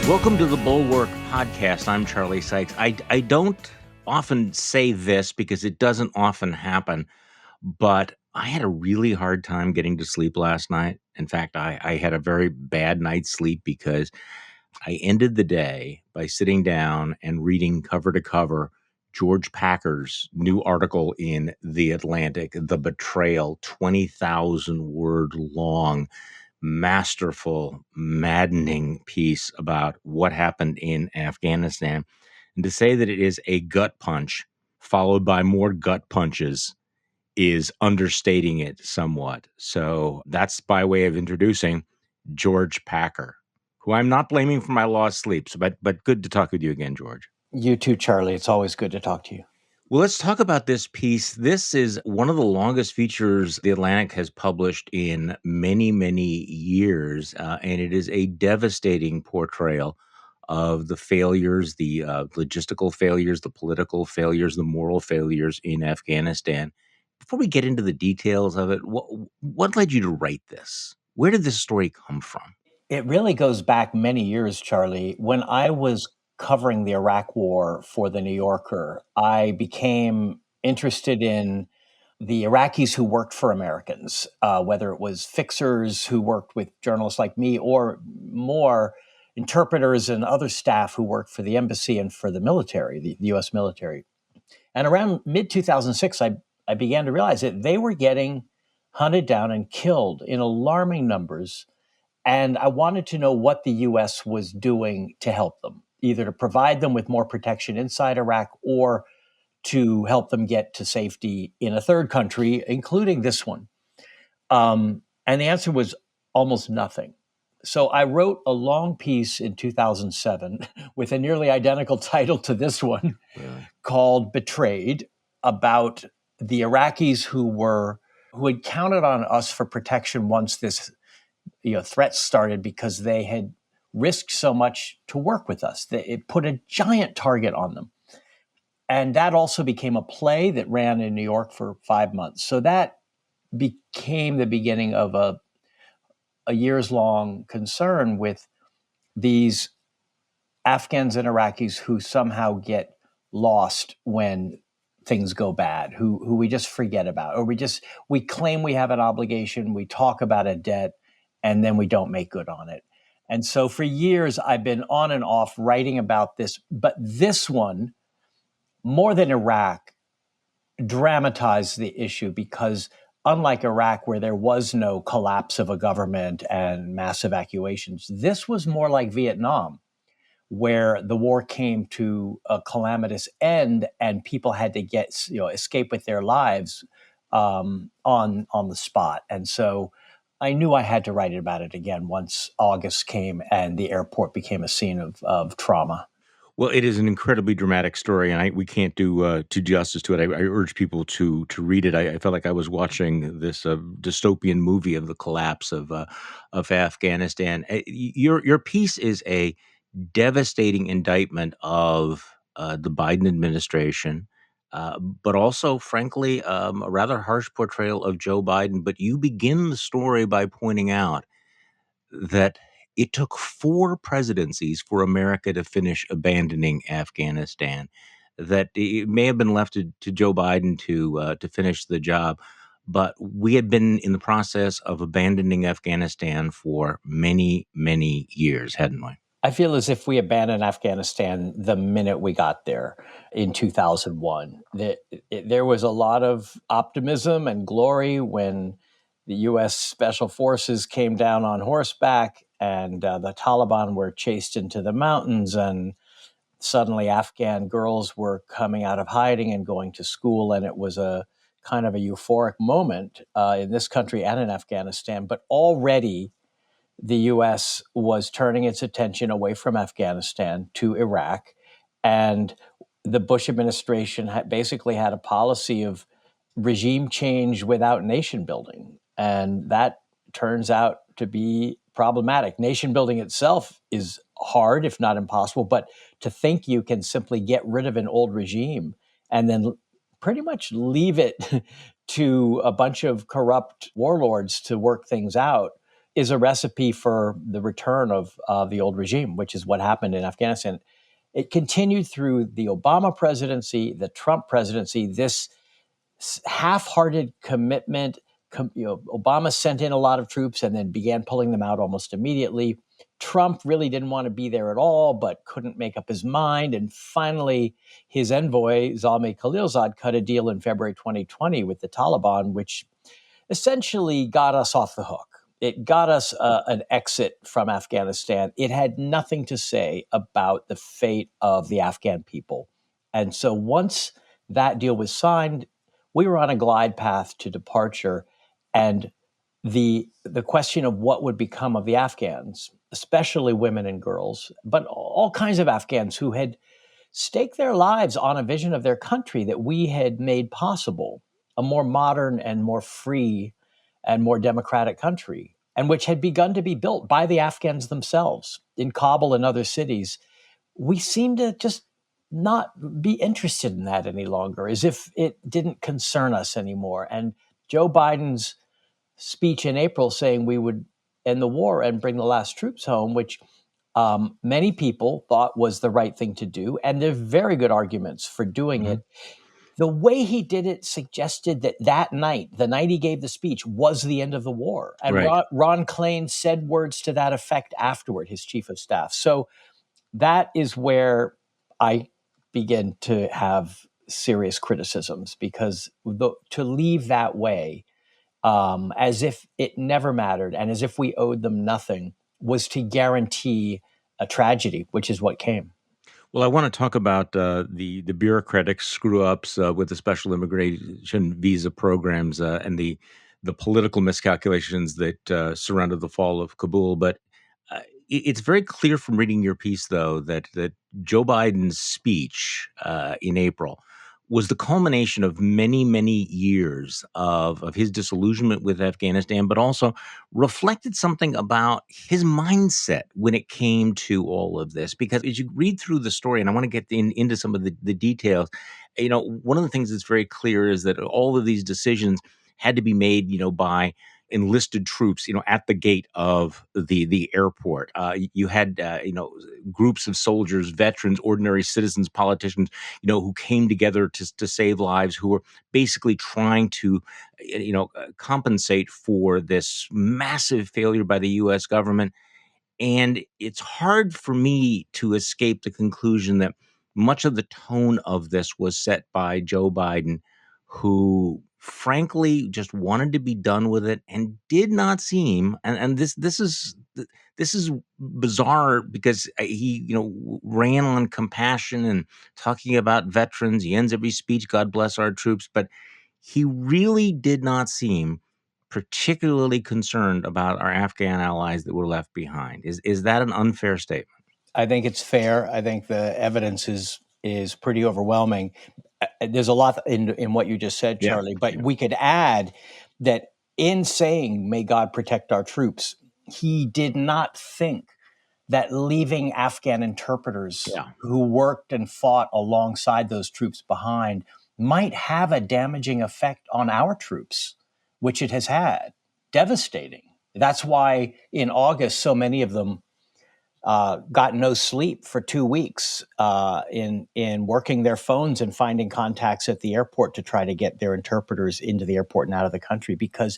Welcome to the Bulwark podcast. I'm Charlie Sykes. I don't often say this because it doesn't often happen, but I had a really hard time getting to sleep last night. In fact, I had a very bad night's sleep because I ended the day by sitting down and reading cover to cover George Packer's new article in The Atlantic, The Betrayal, 20,000 word long, masterful, maddening piece about what happened in Afghanistan. And to say that it is a gut punch followed by more gut punches is understating it somewhat. So that's by way of introducing George Packer, who I'm not blaming for my lost sleep. But good to talk with you again, George. You too, Charlie. It's always good to talk to you. Well, let's talk about this piece. This is one of the longest features The Atlantic has published in many, many years, and it is a devastating portrayal of the failures, the logistical failures, the political failures, the moral failures in Afghanistan. Before we get into the details of it, what led you to write this? Where did this story come from? It really goes back many years, Charlie. When I was covering the Iraq War for the New Yorker, I became interested in the Iraqis who worked for Americans, whether it was fixers who worked with journalists like me or more interpreters and other staff who worked for the embassy and for the military, the US military. And around mid 2006, I began to realize that they were getting hunted down and killed in alarming numbers. And I wanted to know what the US was doing to help them, either to provide them with more protection inside Iraq or to help them get to safety in a third country, including this one. And the answer was almost nothing. So I wrote a long piece in 2007 with a nearly identical title to this one, called Betrayed, about the Iraqis who had counted on us for protection once this threats started, because they had risked so much to work with us. It put a giant target on them. And that also became a play that ran in New York for 5 months. So that became the beginning of a years long concern with these Afghans and Iraqis who somehow get lost when things go bad, who we just forget about, or we claim we have an obligation, we talk about a debt, and then we don't make good on it. And so for years, I've been on and off writing about this, but this one, more than Iraq, dramatized the issue because unlike Iraq, where there was no collapse of a government and mass evacuations, this was more like Vietnam, where the war came to a calamitous end and people had to escape with their lives on the spot. And so I knew I had to write about it again once August came and the airport became a scene of trauma. Well, it is an incredibly dramatic story, and we can't do justice to it. I urge people to read it. I felt like I was watching this dystopian movie of the collapse of Afghanistan. Your piece is a devastating indictment of the Biden administration, but also, frankly, a rather harsh portrayal of Joe Biden. But you begin the story by pointing out that it took 4 presidencies for America to finish abandoning Afghanistan, that it may have been left to Joe Biden to finish the job, but we had been in the process of abandoning Afghanistan for many, many years, hadn't we? I feel as if we abandoned Afghanistan the minute we got there in 2001. There was a lot of optimism and glory when the U.S. Special Forces came down on horseback and the Taliban were chased into the mountains, and suddenly Afghan girls were coming out of hiding and going to school. And it was a kind of a euphoric moment in this country and in Afghanistan. But already the U.S. was turning its attention away from Afghanistan to Iraq. And the Bush administration basically had a policy of regime change without nation building. And that turns out to be problematic. Nation building itself is hard, if not impossible, but to think you can simply get rid of an old regime and then pretty much leave it to a bunch of corrupt warlords to work things out is a recipe for the return of the old regime, which is what happened in Afghanistan. It continued through the Obama presidency, the Trump presidency, this half-hearted commitment. Obama sent in a lot of troops and then began pulling them out almost immediately. Trump really didn't want to be there at all, but couldn't make up his mind. And finally, his envoy, Zalmay Khalilzad, cut a deal in February 2020 with the Taliban, which essentially got us off the hook. It got us an exit from Afghanistan. It had nothing to say about the fate of the Afghan people. And so once that deal was signed, we were on a glide path to departure. And the question of what would become of the Afghans, especially women and girls, but all kinds of Afghans who had staked their lives on a vision of their country that we had made possible, a more modern and more free and more democratic country, and which had begun to be built by the Afghans themselves in Kabul and other cities. We seem to just not be interested in that any longer, as if it didn't concern us anymore. And Joe Biden's speech in April saying we would end the war and bring the last troops home, which many people thought was the right thing to do. And there are very good arguments for doing Mm-hmm. it. The way he did it suggested that that night, the night he gave the speech, was the end of the war. And Right. Ron Klain said words to that effect afterward, his chief of staff. So that is where I begin to have serious criticisms, because to leave that way, as if it never mattered and as if we owed them nothing, was to guarantee a tragedy, which is what came. Well, I want to talk about the bureaucratic screw ups with the special immigration visa programs and the political miscalculations that surrounded the fall of Kabul. But it's very clear from reading your piece, though, that Joe Biden's speech in April was the culmination of many, many years of his disillusionment with Afghanistan, but also reflected something about his mindset when it came to all of this. Because as you read through the story, and I want to get into some of the details, one of the things that's very clear is that all of these decisions had to be made, by enlisted troops, at the gate of the airport. You had, groups of soldiers, veterans, ordinary citizens, politicians, who came together to save lives, who were basically trying to, compensate for this massive failure by the U.S. government. And it's hard for me to escape the conclusion that much of the tone of this was set by Joe Biden, who frankly just wanted to be done with it and did not seem, and this is bizarre because he ran on compassion and talking about veterans. He ends every speech, God bless our troops, but he really did not seem particularly concerned about our Afghan allies that were left behind. Is that an unfair statement? I think it's fair. I think the evidence is pretty overwhelming. There's a lot in what you just said, Yeah. Charlie, but Yeah. we could add that in saying, may God protect our troops, he did not think that leaving Afghan interpreters Yeah. who worked and fought alongside those troops behind might have a damaging effect on our troops, which it has had. Devastating. That's why in August, so many of them got no sleep for 2 weeks in working their phones and finding contacts at the airport to try to get their interpreters into the airport and out of the country, because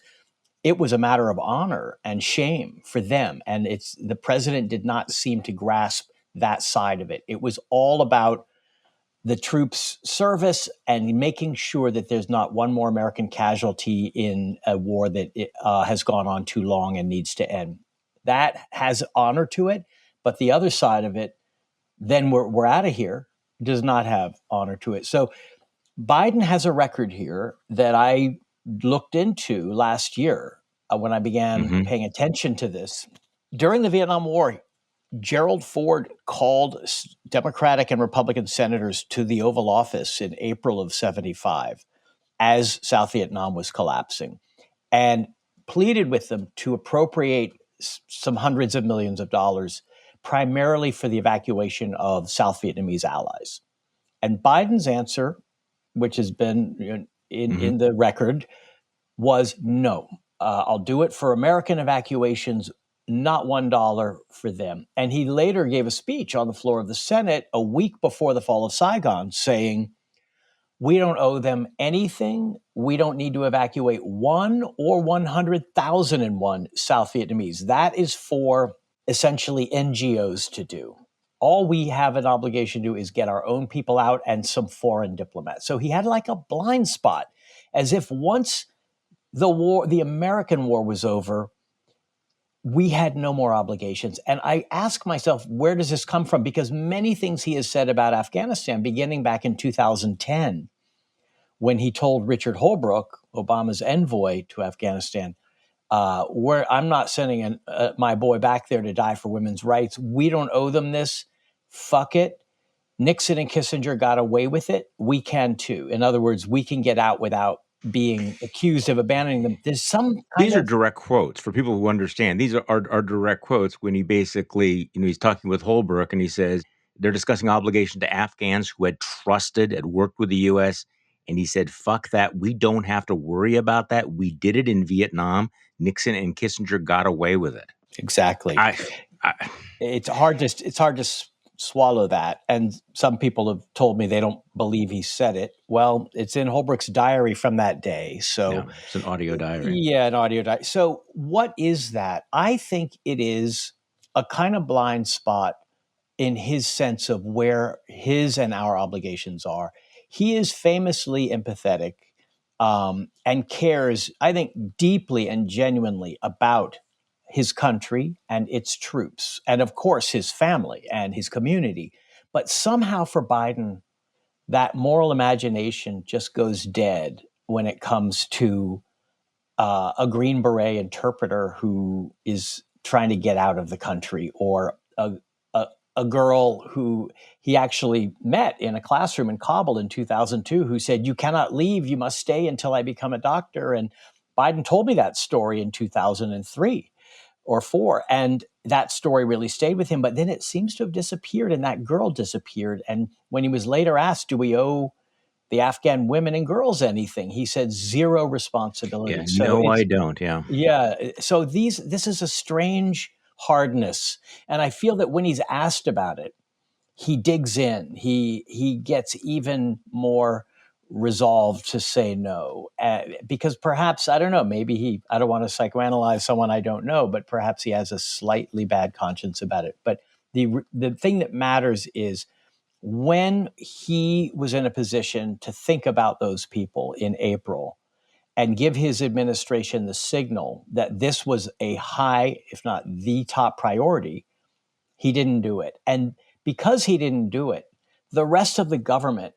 it was a matter of honor and shame for them. And the president did not seem to grasp that side of it. It was all about the troops' service and making sure that there's not one more American casualty in a war that has gone on too long and needs to end. That has honor to it, but the other side of it, then we're out of here, does not have honor to it. So Biden has a record here that I looked into last year when I began Hmm. paying attention to this. During the Vietnam War, Gerald Ford called Democratic and Republican senators to the Oval Office in April of 75 as South Vietnam was collapsing and pleaded with them to appropriate some hundreds of millions of dollars, primarily for the evacuation of South Vietnamese allies. And Biden's answer, which has been Hmm. in the record, was no. I'll do it for American evacuations, not $1 for them. And he later gave a speech on the floor of the Senate a week before the fall of Saigon saying, we don't owe them anything. We don't need to evacuate 1 or 100,001 South Vietnamese. That is for essentially NGOs to do. All we have an obligation to do is get our own people out and some foreign diplomats. So he had like a blind spot, as if once the American war was over, we had no more obligations. And I ask myself, where does this come from? Because many things he has said about Afghanistan, beginning back in 2010, when he told Richard Holbrooke, Obama's envoy to Afghanistan, where I'm not sending my boy back there to die for women's rights. We don't owe them this. Fuck it. Nixon and Kissinger got away with it. We can too. In other words, we can get out without being accused of abandoning them. There's some kind These are of direct quotes for people who understand. These are direct quotes when he basically, he's talking with Holbrooke and he says they're discussing obligation to Afghans who had trusted, had worked with the U.S. And he said, fuck that. We don't have to worry about that. We did it in Vietnam. Nixon and Kissinger got away with it. exactly. I, I It's hard to swallow that. And some people have told me they don't believe he said it. Well, it's in Holbrooke's diary from that day. So yeah, it's an audio diary. yeah, an audio diary. So what is that? I think it is a kind of blind spot in his sense of where his and our obligations are. He is famously empathetic and cares, I think, deeply and genuinely about his country and its troops, and of course, his family and his community. But somehow for Biden, that moral imagination just goes dead when it comes to a Green Beret interpreter who is trying to get out of the country, or a girl who he actually met in a classroom in Kabul in 2002 who said, "You cannot leave. You must stay until I become a doctor." And Biden told me that story in 2003 or four. And that story really stayed with him. But then it seems to have disappeared, and that girl disappeared. And when he was later asked, do we owe the Afghan women and girls anything? He said zero responsibility. Yeah, So no, I it's, don't. Yeah. yeah. So this is a strange hardness. And I feel that when he's asked about it, he digs in. He gets even more resolved to say no, because perhaps, I don't know, maybe I don't want to psychoanalyze someone I don't know, but perhaps he has a slightly bad conscience about it. But the thing that matters is when he was in a position to think about those people in April and give his administration the signal that this was a high, if not the top priority, he didn't do it. And because he didn't do it, the rest of the government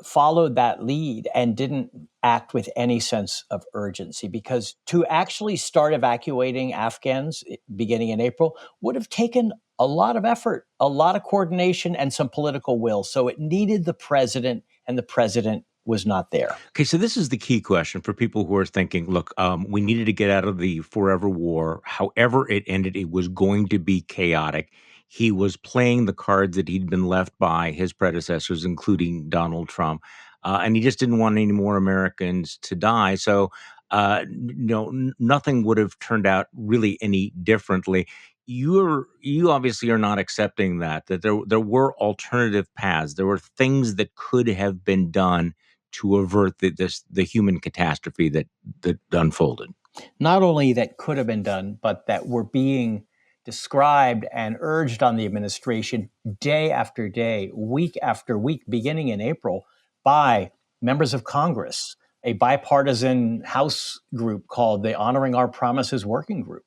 followed that lead and didn't act with any sense of urgency, because to actually start evacuating Afghans beginning in April would have taken a lot of effort, a lot of coordination, and some political will. So it needed the president, and the president was not there. Okay, so this is the key question for people who are thinking, look, we needed to get out of the forever war. However it ended, it was going to be chaotic. He was playing the cards that he'd been left by his predecessors, including Donald Trump. And he just didn't want any more Americans to die. So, nothing would have turned out really any differently. You obviously are not accepting that there were alternative paths. There were things that could have been done to avert the human catastrophe that unfolded. Not only that could have been done, but that were being described and urged on the administration day after day, week after week, beginning in April, by members of Congress, a bipartisan House group called the Honoring Our Promises Working Group,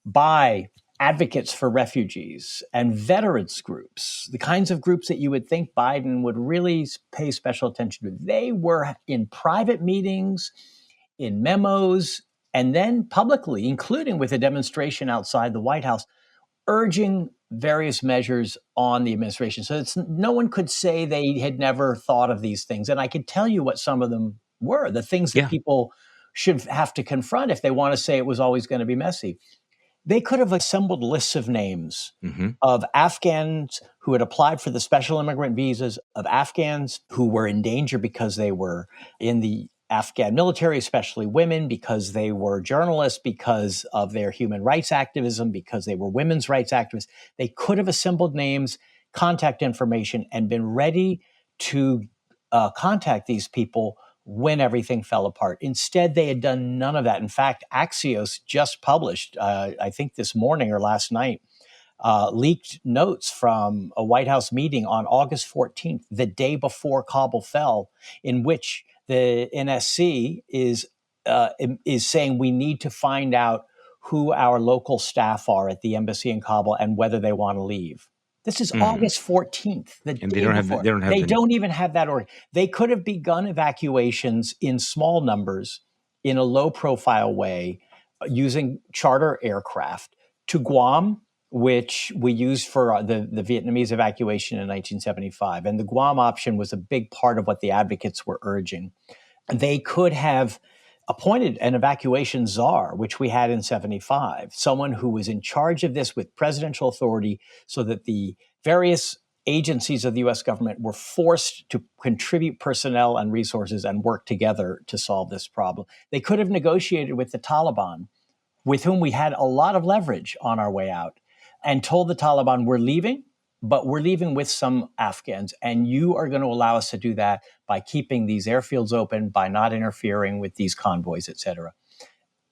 by advocates for refugees and veterans groups, the kinds of groups that you would think Biden would really pay special attention to. They were in private meetings, in memos, and then publicly, including with a demonstration outside the White House, urging various measures on the administration. So no one could say they had never thought of these things. And I could tell you what some of them were, the things that Yeah. people should have to confront if they want to say it was always going to be messy. They could have assembled lists of names of Afghans who had applied for the special immigrant visas, of Afghans who were in danger because they were in the Afghan military, especially women, because they were journalists, because of their human rights activism, because they were women's rights activists. They could have assembled names, contact information, and been ready to contact these people when everything fell apart. Instead, they had done none of that. In fact, Axios just published, I think this morning or last night, leaked notes from a White House meeting on August 14th, the day before Kabul fell, in which the NSC is saying we need to find out who our local staff are at the embassy in Kabul and whether they want to leave. This is Mhm. August 14th, the And day before. they don't have They the don't even have that order. They could have begun evacuations in small numbers in a low profile way using charter aircraft to Guam, which we used for the Vietnamese evacuation in 1975. And the Guam option was a big part of what the advocates were urging. They could have appointed an evacuation czar, which we had in 75, someone who was in charge of this with presidential authority so that the various agencies of the US government were forced to contribute personnel and resources and work together to solve this problem. They could have negotiated with the Taliban, with whom we had a lot of leverage on our way out, and told the Taliban, we're leaving, but we're leaving with some Afghans. And you are going to allow us to do that by keeping these airfields open, by not interfering with these convoys, et cetera.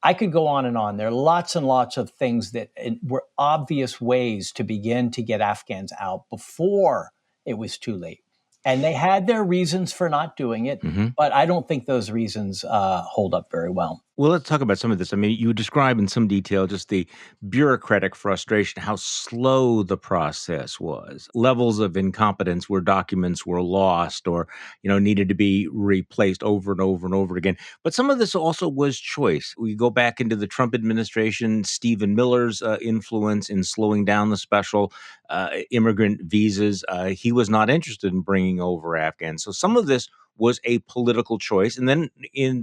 I could go on and on. There are lots and lots of things that were obvious ways to begin to get Afghans out before it was too late. And they had their reasons for not doing it, Mhm. but I don't think those reasons hold up very well. Well, let's talk about some of this. I mean, you describe in some detail just the bureaucratic frustration, how slow the process was, levels of incompetence where documents were lost or, needed to be replaced over and over and over again. But some of this also was choice. We go back into the Trump administration, Stephen Miller's influence in slowing down the special immigrant visas. He was not interested in bringing over Afghans. So some of this was a political choice. And then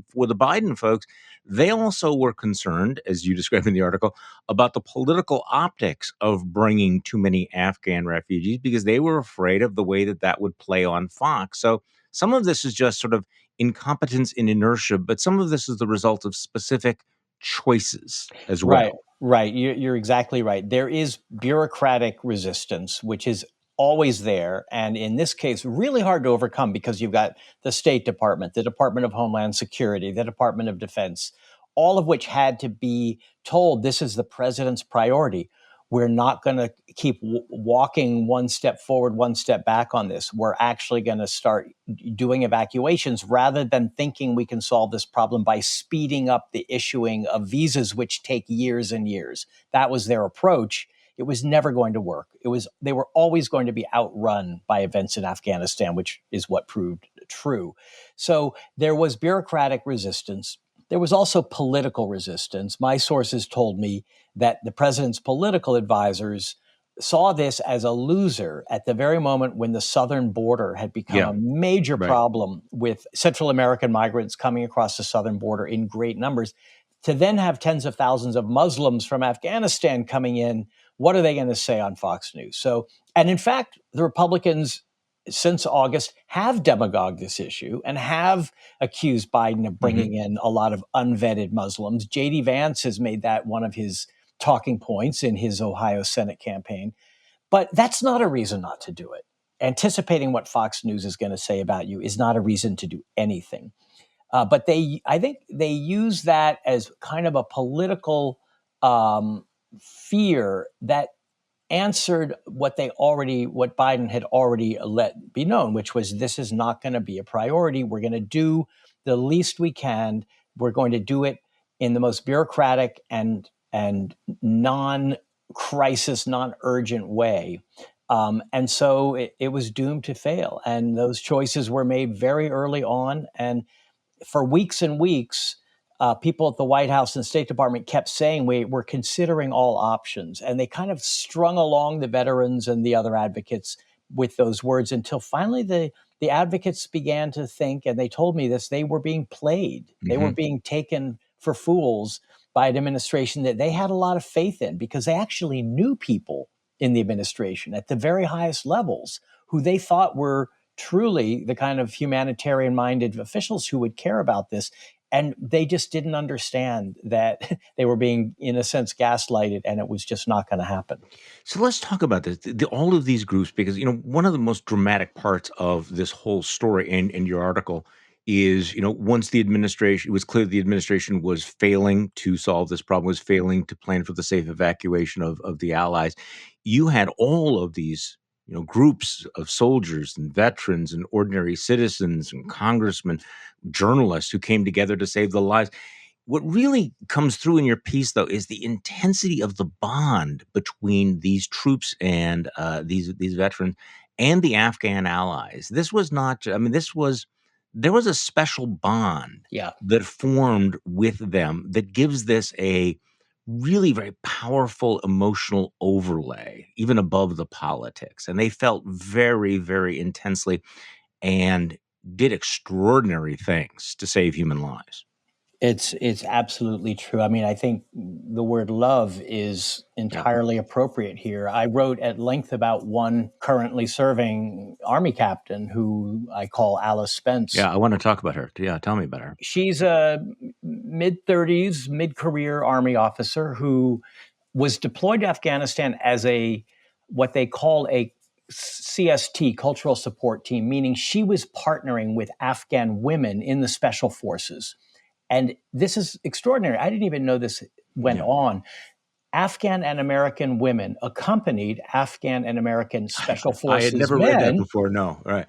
for the Biden folks, they also were concerned, as you described in the article, about the political optics of bringing too many Afghan refugees because they were afraid of the way that that would play on Fox. So some of this is just sort of incompetence in inertia, but some of this is the result of specific choices as Right, well. right. You're exactly right. There is bureaucratic resistance, which is always there. And in this case, really hard to overcome because you've got the State Department, the Department of Homeland Security, the Department of Defense, all of which had to be told this is the president's priority. We're not going to keep walking one step forward, one step back on this. We're actually going to start doing evacuations rather than thinking we can solve this problem by speeding up the issuing of visas, which take years and years. That was their approach. It was never going to work. They were always going to be outrun by events in Afghanistan, which is what proved true. So there was bureaucratic resistance. There was also political resistance. My sources told me that the president's political advisors saw this as a loser at the very moment when the southern border had become Yeah, a major right. problem with Central American migrants coming across the southern border in great numbers. To then have tens of thousands of Muslims from Afghanistan coming in, what are they going to say on Fox News? So, and in fact, the Republicans since August have demagogued this issue and have accused Biden of Mhm. bringing in a lot of unvetted Muslims. J.D. Vance has made that one of his talking points in his Ohio Senate campaign. But that's not a reason not to do it. Anticipating what Fox News is going to say about you is not a reason to do anything. But I think they use that as kind of a political fear that answered what Biden had already let be known, which was this is not going to be a priority. We're going to do the least we can. We're going to do it in the most bureaucratic and non-crisis, non-urgent way. And so it was doomed to fail. And those choices were made very early on. And for weeks and weeks, people at the White House and State Department kept saying we're considering all options, and they kind of strung along the veterans and the other advocates with those words until finally the advocates began to think, and they told me this: they were being played, they were Mhm. being taken for fools by an administration that they had a lot of faith in because they actually knew people in the administration at the very highest levels who they thought were truly the kind of humanitarian minded officials who would care about this. And they just didn't understand that they were being, in a sense, gaslighted, and it was just not going to happen. So let's talk about this. All of these groups, because one of the most dramatic parts of this whole story and your article is, once the administration, it was clear the administration was failing to solve this problem, was failing to plan for the safe evacuation of the allies. You had all of these, groups of soldiers and veterans and ordinary citizens and congressmen, journalists who came together to save the lives. What really comes through in your piece, though, is the intensity of the bond between these troops and these veterans and the Afghan allies. This was not. I mean, there was a special bond Yeah. that formed with them that gives this a really very powerful emotional overlay, even above the politics. And they felt very, very intensely and did extraordinary things to save human lives. It's absolutely true. I mean, I think the word love is Yeah. entirely appropriate here. I wrote at length about one currently serving Army captain who I call Alice Spence. Yeah, I wanna talk about her. Yeah, tell me about her. She's a mid-30s, mid-career Army officer who was deployed to Afghanistan as a what they call a CST, cultural support team, meaning she was partnering with Afghan women in the special forces. And this is extraordinary. I didn't even know this went Yeah. on. Afghan and American women accompanied Afghan and American special I had forces never read that men before, no, right.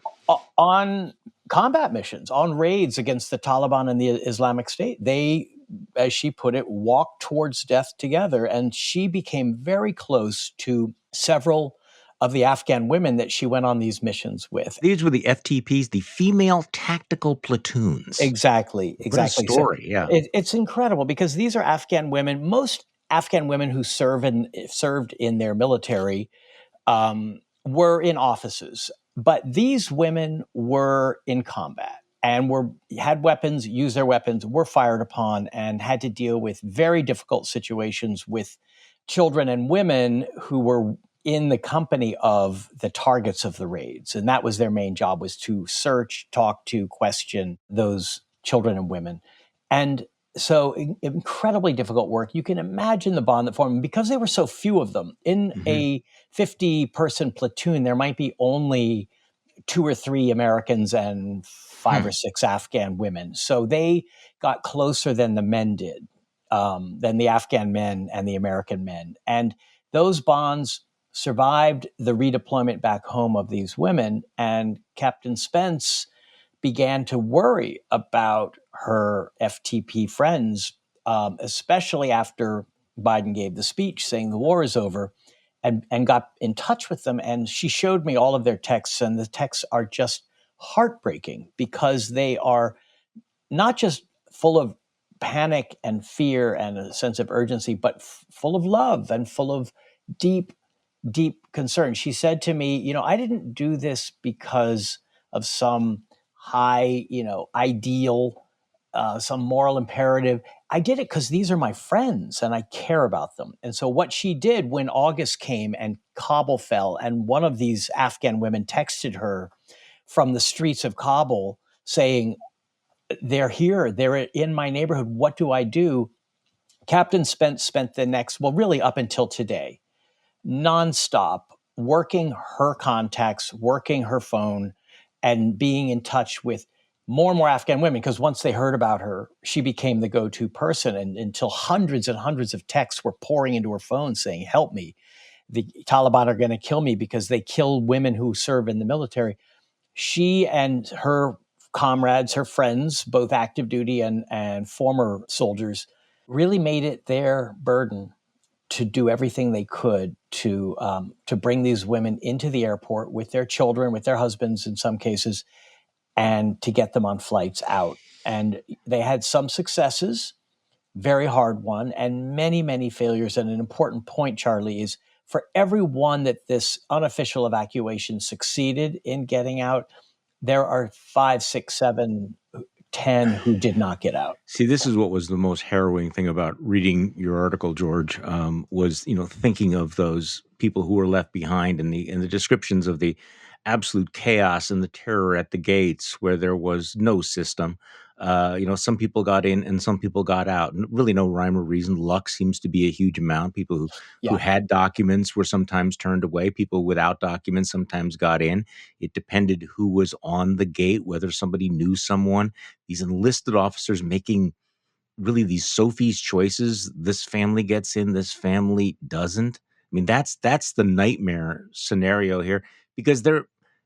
on combat missions, on raids against the Taliban and the Islamic State. They, as she put it, walked towards death together. And she became very close to several of the Afghan women that she went on these missions with. These were the FTPs, the female tactical platoons. Exactly, What a exactly. So story, yeah. it's incredible because these are Afghan women. Most Afghan women who served in their military were in offices, but these women were in combat and had weapons, used their weapons, were fired upon, and had to deal with very difficult situations with children and women who were in the company of the targets of the raids. And that was their main job, was to search, talk to, question those children and women. And so incredibly difficult work. You can imagine the bond that formed because there were so few of them. In a 50-person platoon, there might be only 2 or 3 Americans and 5 or 6 Afghan women. So they got closer than the men did, than the Afghan men and the American men. And those bonds survived the redeployment back home of these women. And Captain Spence began to worry about her FTP friends, especially after Biden gave the speech saying the war is over, and got in touch with them. And she showed me all of their texts, and the texts are just heartbreaking because they are not just full of panic and fear and a sense of urgency, but full of love and full of deep, deep concern. She said to me, I didn't do this because of some high, ideal, some moral imperative. I did it because these are my friends and I care about them. And so what she did when August came and Kabul fell, and one of these Afghan women texted her from the streets of Kabul saying, they're here, they're in my neighborhood, what do I do? Captain spent the next, well, really up until today, nonstop working her contacts, working her phone, and being in touch with more and more Afghan women. Because once they heard about her, she became the go-to person, and until hundreds and hundreds of texts were pouring into her phone saying, help me. The Taliban are going to kill me because they kill women who serve in the military. She and her comrades, her friends, both active duty and former soldiers, really made it their burden to do everything they could to bring these women into the airport with their children, with their husbands in some cases, and to get them on flights out. And they had some successes, very hard one, and many, many failures. And an important point, Charlie, is for every one that this unofficial evacuation succeeded in getting out, there are 5, 6, 7, 10 who did not get out. See, this is what was the most harrowing thing about reading your article, George, was, thinking of those people who were left behind and the descriptions of the absolute chaos and the terror at the gates where there was no system. Some people got in and some people got out. Really, no rhyme or reason. Luck seems to be a huge amount. People who Yeah. had documents were sometimes turned away. People without documents sometimes got in. It depended who was on the gate, whether somebody knew someone. These enlisted officers making really these Sophie's choices. This family gets in, this family doesn't. I mean, that's the nightmare scenario here because there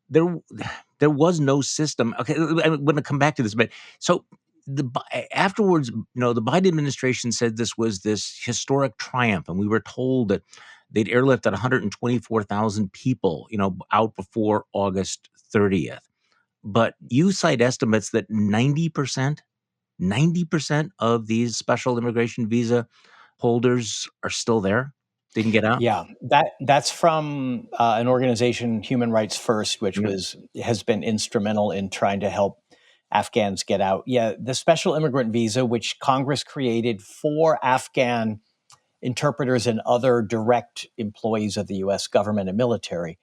there was no system. Okay, I'm going to come back to this, but so afterwards, the Biden administration said this was this historic triumph, and we were told that they'd airlifted 124,000 people, out before August 30th. But you cite estimates that 90% of these special immigration visa holders are still there, didn't get out? Yeah, that's from an organization, Human Rights First, which Yep. has been instrumental in trying to help Afghans get out. Yeah, the special immigrant visa, which Congress created for Afghan interpreters and other direct employees of the U.S. government and military,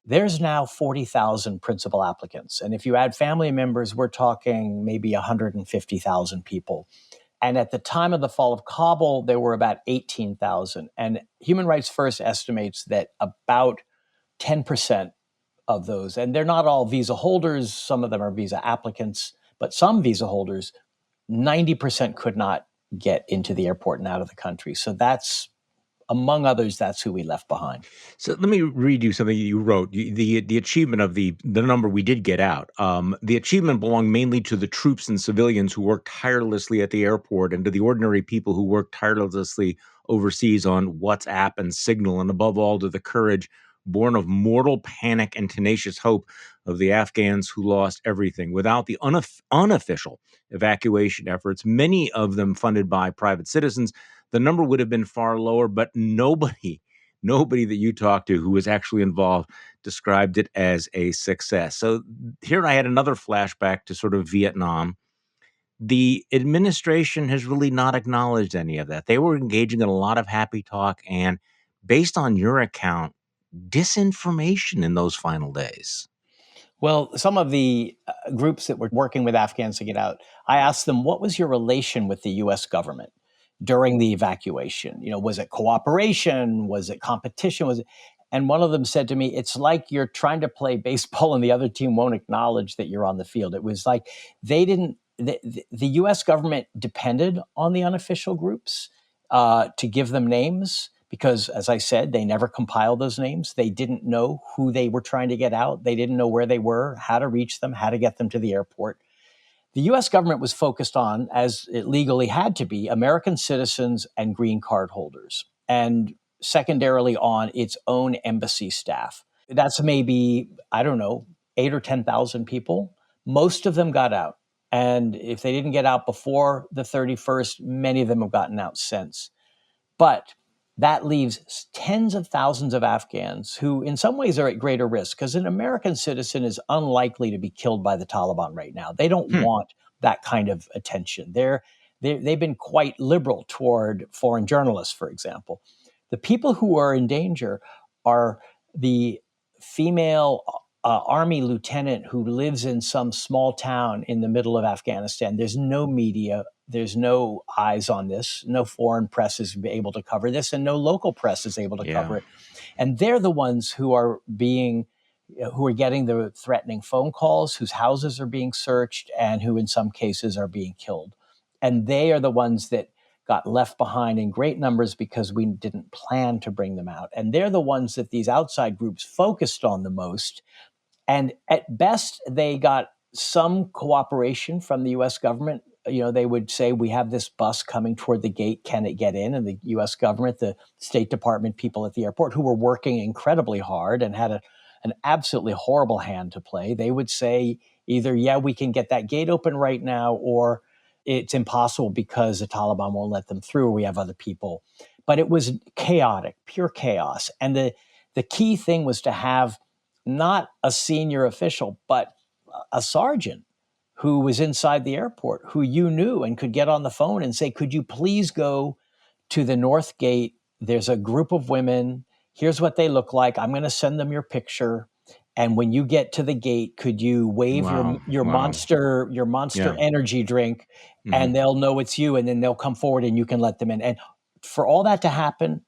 there's now 40,000 principal applicants, and if you add family members, we're talking maybe 150,000 people. And at the time of the fall of Kabul, there were about 18,000. And Human Rights First estimates that about 10% of those, and they're not all visa holders, some of them are visa applicants, but some visa holders, 90% could not get into the airport and out of the country. So that's, among others, that's who we left behind. So let me read you something you wrote. The achievement of the number we did get out. The achievement belonged mainly to the troops and civilians who worked tirelessly at the airport, and to the ordinary people who worked tirelessly overseas on WhatsApp and Signal, and above all to the courage born of mortal panic and tenacious hope of the Afghans who lost everything. Without the unofficial evacuation efforts, many of them funded by private citizens, the number would have been far lower. But nobody that you talked to who was actually involved described it as a success. So here I had another flashback to sort of Vietnam. The administration has really not acknowledged any of that. They were engaging in a lot of happy talk and, based on your account, disinformation in those final days. Well, some of the groups that were working with Afghans to get out, I asked them, what was your relation with the US government during the evacuation? Was it cooperation? Was it competition? And one of them said to me, it's like you're trying to play baseball and the other team won't acknowledge that you're on the field. It was like they didn't, the US government depended on the unofficial groups to give them names because, as I said, they never compiled those names. They didn't know who they were trying to get out. They didn't know where they were, how to reach them, how to get them to the airport. The US government was focused on, as it legally had to be, American citizens and green card holders, and secondarily on its own embassy staff. That's maybe, I don't know, 8 or 10,000 people. Most of them got out. And if they didn't get out before the 31st, many of them have gotten out since. But that leaves tens of thousands of Afghans who, in some ways, are at greater risk because an American citizen is unlikely to be killed by the Taliban right now. They don't Hmm. want that kind of attention. They've been quite liberal toward foreign journalists, for example. The people who are in danger are the female army lieutenant who lives in some small town in the middle of Afghanistan. There's no media, there's no eyes on this. No foreign press is able to cover this, and no local press is able to Yeah. cover it. And they're the ones who are getting the threatening phone calls, whose houses are being searched, and who, in some cases, are being killed. And they are the ones that got left behind in great numbers because we didn't plan to bring them out. And they're the ones that these outside groups focused on the most. And at best, they got some cooperation from the US government. They would say, we have this bus coming toward the gate. Can it get in? And the US government, the State Department people at the airport, who were working incredibly hard and had an absolutely horrible hand to play, they would say either, yeah, we can get that gate open right now, or it's impossible because the Taliban won't let them through, or we have other people. But it was chaotic, pure chaos. And the key thing was to have not a senior official, but a sergeant who was inside the airport, who you knew and could get on the phone and say, could you please go to the North Gate? There's a group of women. Here's what they look like. I'm going to send them your picture. And when you get to the gate, could you wave Wow. your Wow. monster Yeah. energy drink, Hmm. and they'll know it's you, and then they'll come forward and you can let them in. And for all that to happen,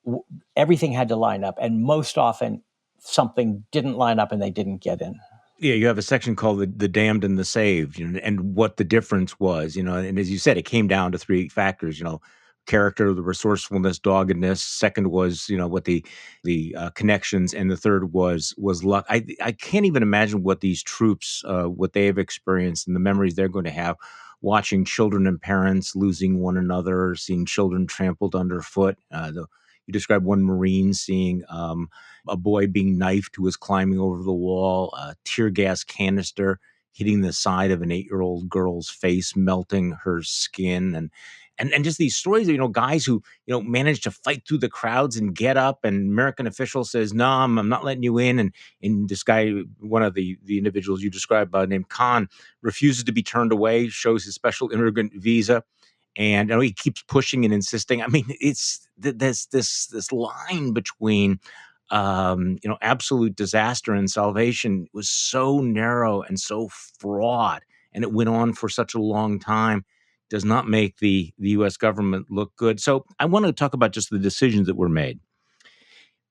w- everything had to line up, and most often something didn't line up and they didn't get in. Yeah, you have a section called the damned and the saved, and what the difference was, and as you said, it came down to three factors, character, the resourcefulness, doggedness. Second was, what the connections, and the third was luck. I can't even imagine what these troops, what they have experienced, and the memories they're going to have, watching children and parents losing one another, seeing children trampled underfoot. You described one Marine seeing a boy being knifed who was climbing over the wall, a tear gas canister hitting the side of an 8-year-old girl's face, melting her skin, and just these stories of, guys who, managed to fight through the crowds and get up, and American official says, no, I'm not letting you in. And this guy, one of the individuals you described, named Khan, refuses to be turned away, shows his special immigrant visa, and he keeps pushing and insisting. I mean, it's this line between absolute disaster and salvation was so narrow and so fraught, and it went on for such a long time. Does not make the U.S. government look good. So I want to talk about just the decisions that were made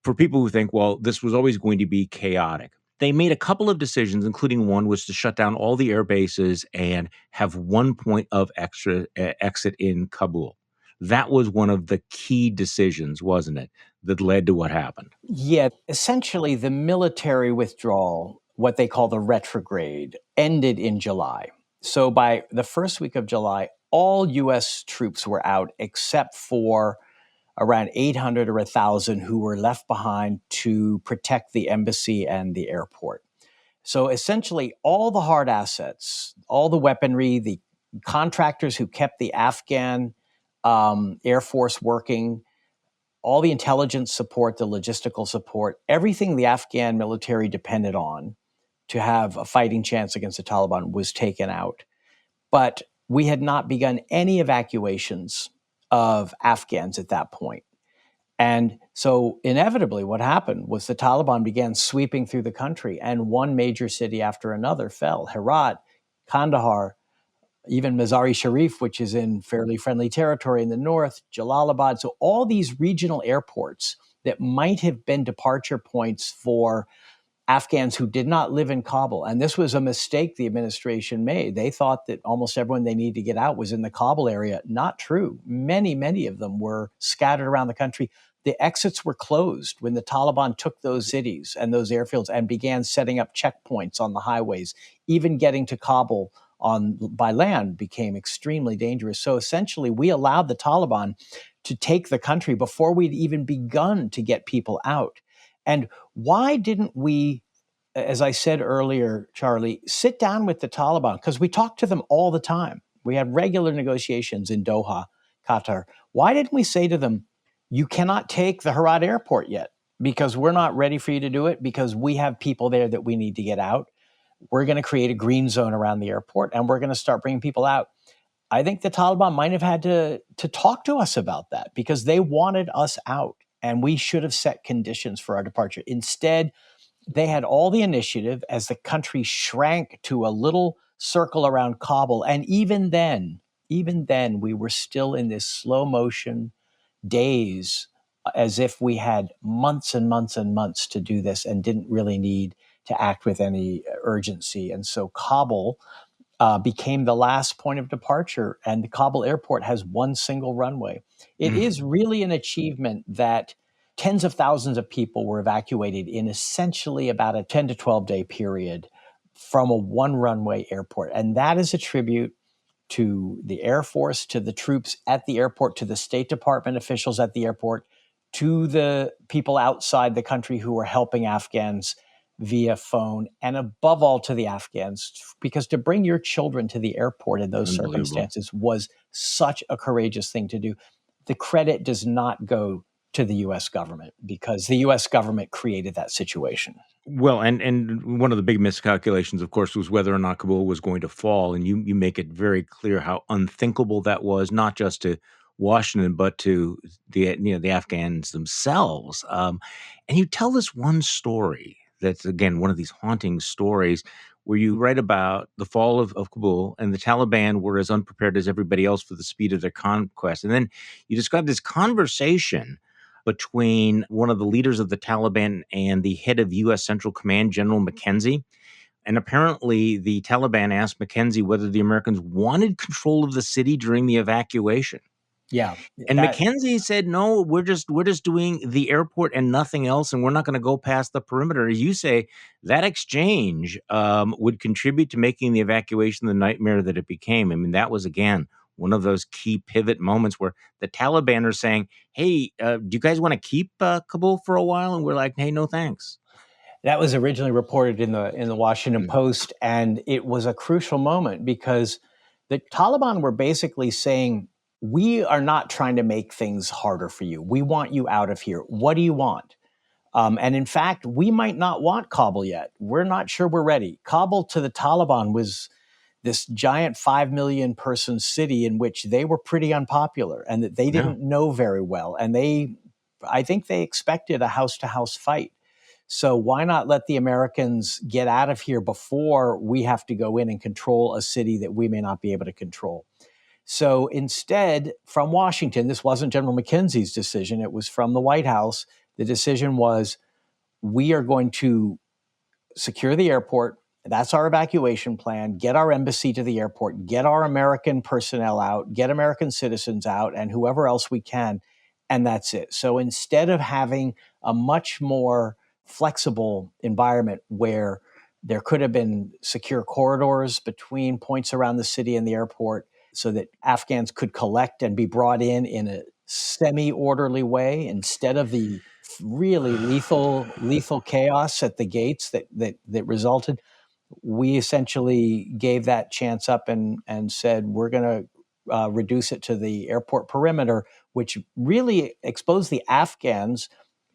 for people who think, well, this was always going to be chaotic. They made a couple of decisions, including one was to shut down all the air bases and have one point of extra exit in Kabul. That was one of the key decisions, wasn't it, that led to what happened? Yeah, essentially, the military withdrawal, what they call the retrograde, ended in July. So by the first week of July, all US troops were out except for around 800 or 1,000 who were left behind to protect the embassy and the airport. So essentially, all the hard assets, all the weaponry, the contractors who kept the Afghan Air Force working, all the intelligence support, the logistical support, everything the Afghan military depended on to have a fighting chance against the Taliban was taken out. But we had not begun any evacuations of Afghans at that point. And so, inevitably, what happened was the Taliban began sweeping through the country, and one major city after another fell. Herat, Kandahar, even Mazari Sharif, which is in fairly friendly territory in the north, Jalalabad. So, all these regional airports that might have been departure points for Afghans who did not live in Kabul. And this was a mistake the administration made. They thought that almost everyone they needed to get out was in the Kabul area. Not true. Many, many of them were scattered around the country. The exits were closed when the Taliban took those cities and those airfields and began setting up checkpoints on the highways. Even getting to Kabul by land became extremely dangerous. So essentially, we allowed the Taliban to take the country before we'd even begun to get people out. And why didn't we, as I said earlier, Charlie, sit down with the Taliban? Because we talked to them all the time. We had regular negotiations in Doha, Qatar. Why didn't we say to them, you cannot take the Herat airport yet because we're not ready for you to do it because we have people there that we need to get out. We're going to create a green zone around the airport and we're going to start bringing people out. I think the Taliban might have had to talk to us about that because they wanted us out and we should have set conditions for our departure. Instead, they had all the initiative as the country shrank to a little circle around Kabul. And even then, we were still in this slow motion days as if we had months and months and months to do this and didn't really need to act with any urgency. And so Kabul became the last point of departure, and the Kabul airport has one single runway. It Mm. is really an achievement that tens of thousands of people were evacuated in essentially about a 10 to 12 day period from a one runway airport. And that is a tribute to the Air Force, to the troops at the airport, to the State Department officials at the airport, to the people outside the country who were helping Afghans via phone, and above all to the Afghans, because to bring your children to the airport in those Unbelievable. circumstances was such a courageous thing to do. The credit does not go to the US government because the US government created that situation. Well, and one of the big miscalculations, of course, was whether or not Kabul was going to fall, and you make it very clear how unthinkable that was, not just to Washington, but to the Afghans themselves. And you tell this one story that's, again, one of these haunting stories where you write about the fall of Kabul, and the Taliban were as unprepared as everybody else for the speed of their conquest. And then you describe this conversation between one of the leaders of the Taliban and the head of U.S. Central Command, General McKenzie. And apparently, the Taliban asked McKenzie whether the Americans wanted control of the city during the evacuation. Yeah, And that McKenzie said, "No, we're just doing the airport and nothing else, and we're not going to go past the perimeter." As you say, that exchange would contribute to making the evacuation the nightmare that it became. I mean, that was, again, one of those key pivot moments where the Taliban are saying, "Hey, do you guys want to keep Kabul for a while?" And we're like, "Hey, no, thanks." that was originally reported in the Washington Mm. Post, and it was a crucial moment because the Taliban were basically saying, "We are not trying to make things harder for you. We want you out of here. What do you want?" And in fact, we might not want Kabul yet. We're not sure we're ready. Kabul to the Taliban was this giant 5 million person city in which they were pretty unpopular and that they Yeah. didn't know very well. And I think they expected a house to house fight. So why not let the Americans get out of here before we have to go in and control a city that we may not be able to control? So instead, from Washington, this wasn't General McKenzie's decision, it was from the White House. The decision was, we are going to secure the airport. That's our evacuation plan. Get our embassy to the airport, get our American personnel out, get American citizens out, and whoever else we can. And that's it. So instead of having a much more flexible environment where there could have been secure corridors between points around the city and the airport so that Afghans could collect and be brought in a semi-orderly way instead of the really lethal chaos at the gates that resulted. We essentially gave that chance up and said we're going to reduce it to the airport perimeter, which really exposed the Afghans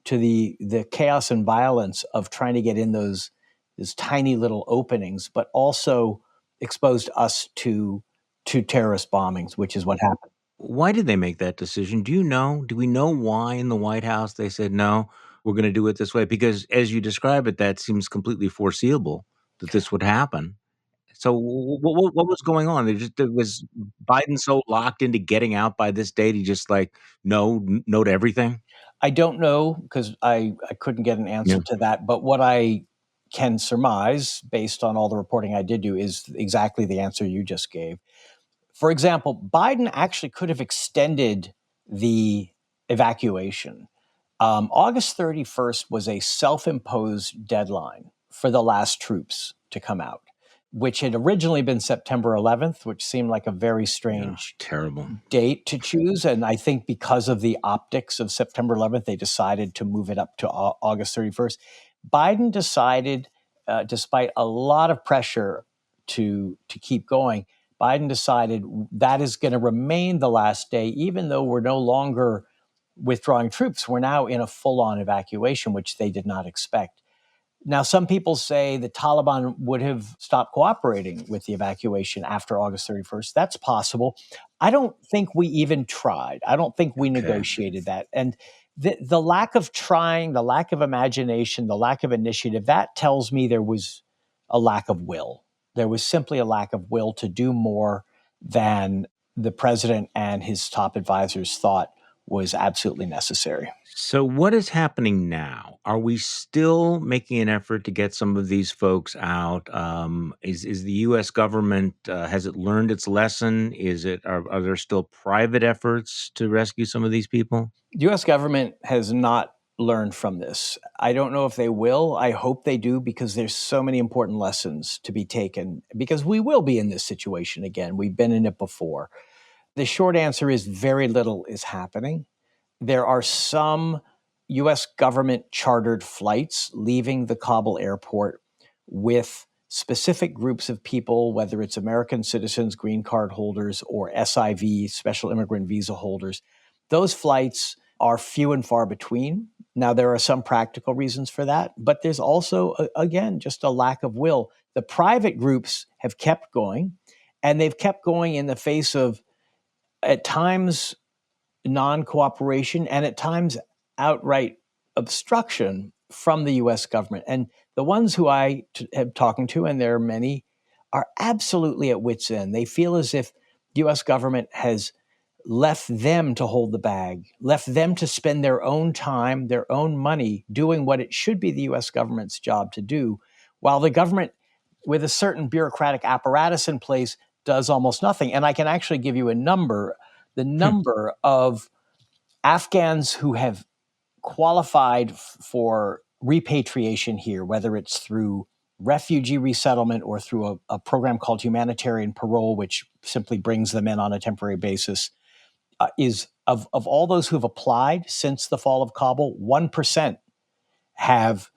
to the chaos and violence of trying to get in those tiny little openings, but also exposed us to terrorist bombings, which is what happened. Why did they make that decision? Do you know? Do we know why in the White House they said, "No, we're gonna do it this way"? Because as you describe it, that seems completely foreseeable that this would happen. So what was going on? Was Biden so locked into getting out by this date, he just like, no to everything? I don't know because I couldn't get an Yeah. answer to that. But what I can surmise based on all the reporting I did do is exactly the answer you just gave. For example, Biden actually could have extended the evacuation. August 31st was a self imposed deadline for the last troops to come out, which had originally been September 11th, which seemed like a very Yeah, strange terrible. date to choose. And I think because of the optics of September 11th, they decided to move it up to August 31st. Biden decided, despite a lot of pressure to keep going, Biden decided that is going to remain the last day, even though we're no longer withdrawing troops. We're now in a full on evacuation, which they did not expect. Now, some people say the Taliban would have stopped cooperating with the evacuation after August 31st. That's possible. I don't think we even tried. I don't think we Okay. negotiated that. And the lack of trying, the lack of imagination, the lack of initiative, that tells me there was a lack of will. There was simply a lack of will to do more than the president and his top advisors thought was absolutely necessary. So what is happening now? Are we still making an effort to get some of these folks out? Is the U.S. government, has it learned its lesson? Are there still private efforts to rescue some of these people? The US government has not learned from this. I don't know if they will. I hope they do because there's so many important lessons to be taken because we will be in this situation again. We've been in it before. The short answer is very little is happening. There are some US government chartered flights leaving the Kabul airport with specific groups of people, whether it's American citizens, green card holders, or SIV, special immigrant visa holders. Those flights are few and far between. Now, there are some practical reasons for that, but there's also, again, just a lack of will. The private groups have kept going, and they've kept going in the face of, at times, non cooperation and at times outright obstruction from the US government. And the ones who I am talking to, and there are many, are absolutely at wit's end. They feel as if the US government has left them to hold the bag, left them to spend their own time, their own money doing what it should be the US government's job to do, while the government, with a certain bureaucratic apparatus in place, does almost nothing. And I can actually give you a number, the number of Afghans who have qualified for repatriation here, whether it's through refugee resettlement or through a program called humanitarian parole, which simply brings them in on a temporary basis, is of all those who have applied since the fall of Kabul, 1% have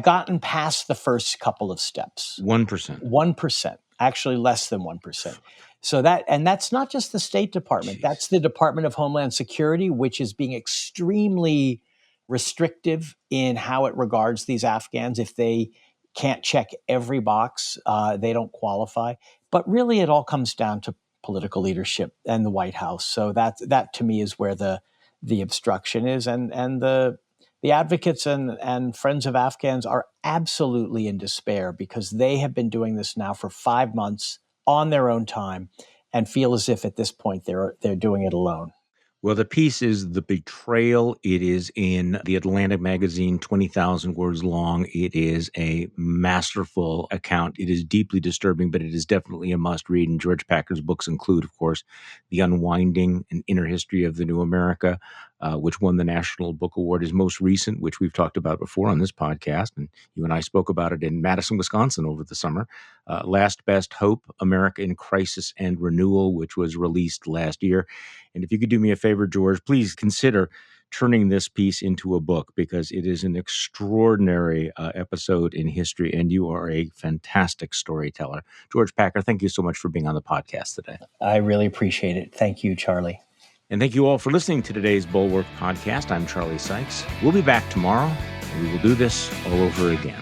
gotten past the first couple of steps. 1%. 1%, actually less than 1%. So that's not just the State Department. Jeez. That's the Department of Homeland Security, which is being extremely restrictive in how it regards these Afghans. If they can't check every box, they don't qualify. But really, it all comes down to political leadership and the White House. So that to me is where the obstruction is, and the advocates and friends of Afghans are absolutely in despair because they have been doing this now for 5 months on their own time and feel as if at this point they're doing it alone. Well, the piece is the betrayal. It is in the Atlantic magazine, 20,000 words long. It is a masterful account. It is deeply disturbing, but it is definitely a must read. And George Packer's books include, of course, The Unwinding and Inner History of the New America, which won the National Book Award. His most recent, which we've talked about before on this podcast, and you and I spoke about it in Madison, Wisconsin over the summer, Last Best Hope, America in Crisis and Renewal, which was released last year. And if you could do me a favor, George, please consider turning this piece into a book, because it is an extraordinary episode in history, and you are a fantastic storyteller. George Packer, thank you so much for being on the podcast today. I really appreciate it. Thank you, Charlie. And thank you all for listening to today's Bulwark podcast. I'm Charlie Sykes. We'll be back tomorrow, and we will do this all over again.